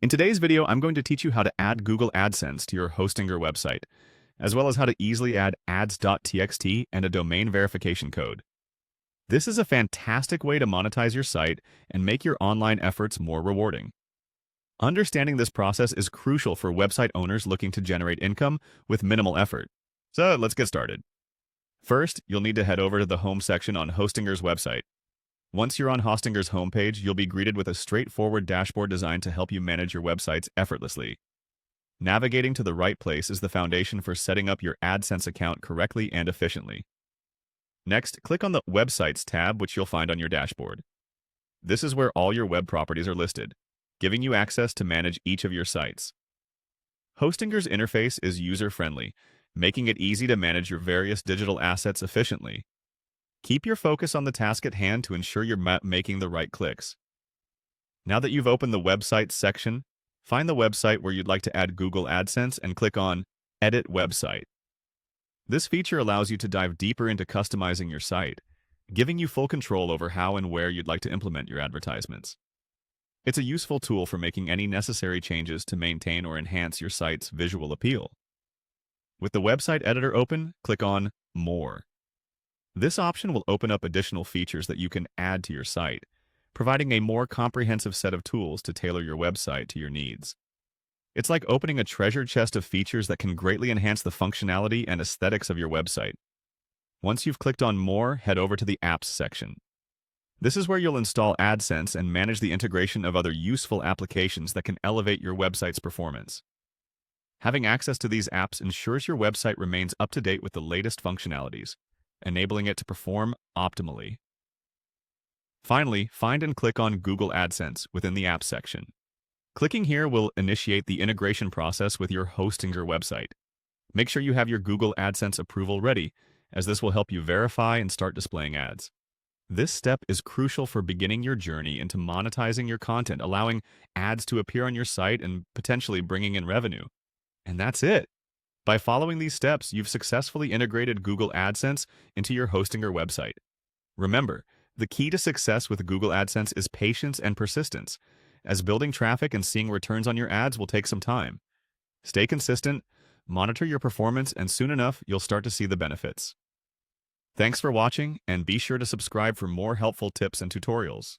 In today's video, I'm going to teach you how to add Google AdSense to your Hostinger website, as well as how to easily add Ads.txt and a domain verification code. This is a fantastic way to monetize your site and make your online efforts more rewarding. Understanding this process is crucial for website owners looking to generate income with minimal effort. So let's get started. First, you'll need to head over to the home section on Hostinger's website. Once you're on Hostinger's homepage, you'll be greeted with a straightforward dashboard designed to help you manage your websites effortlessly. Navigating to the right place is the foundation for setting up your AdSense account correctly and efficiently. Next, click on the Websites tab, which you'll find on your dashboard. This is where all your web properties are listed, giving you access to manage each of your sites. Hostinger's interface is user-friendly, making it easy to manage your various digital assets efficiently. Keep your focus on the task at hand to ensure you're making the right clicks. Now that you've opened the Websites section, find the website where you'd like to add Google AdSense and click on Edit Website. This feature allows you to dive deeper into customizing your site, giving you full control over how and where you'd like to implement your advertisements. It's a useful tool for making any necessary changes to maintain or enhance your site's visual appeal. With the website editor open, click on More. This option will open up additional features that you can add to your site, providing a more comprehensive set of tools to tailor your website to your needs. It's like opening a treasure chest of features that can greatly enhance the functionality and aesthetics of your website. Once you've clicked on More, head over to the Apps section. This is where you'll install AdSense and manage the integration of other useful applications that can elevate your website's performance. Having access to these apps ensures your website remains up to date with the latest functionalities, enabling it to perform optimally. Finally, find and click on Google AdSense within the Apps section. Clicking here will initiate the integration process with your Hostinger website. Make sure you have your Google AdSense approval ready, as this will help you verify and start displaying ads. This step is crucial for beginning your journey into monetizing your content, allowing ads to appear on your site and potentially bringing in revenue. And that's it. By following these steps, you've successfully integrated Google AdSense into your Hostinger website. Remember, the key to success with Google AdSense is patience and persistence, as building traffic and seeing returns on your ads will take some time. Stay consistent, monitor your performance, and soon enough, you'll start to see the benefits. Thanks for watching, and be sure to subscribe for more helpful tips and tutorials.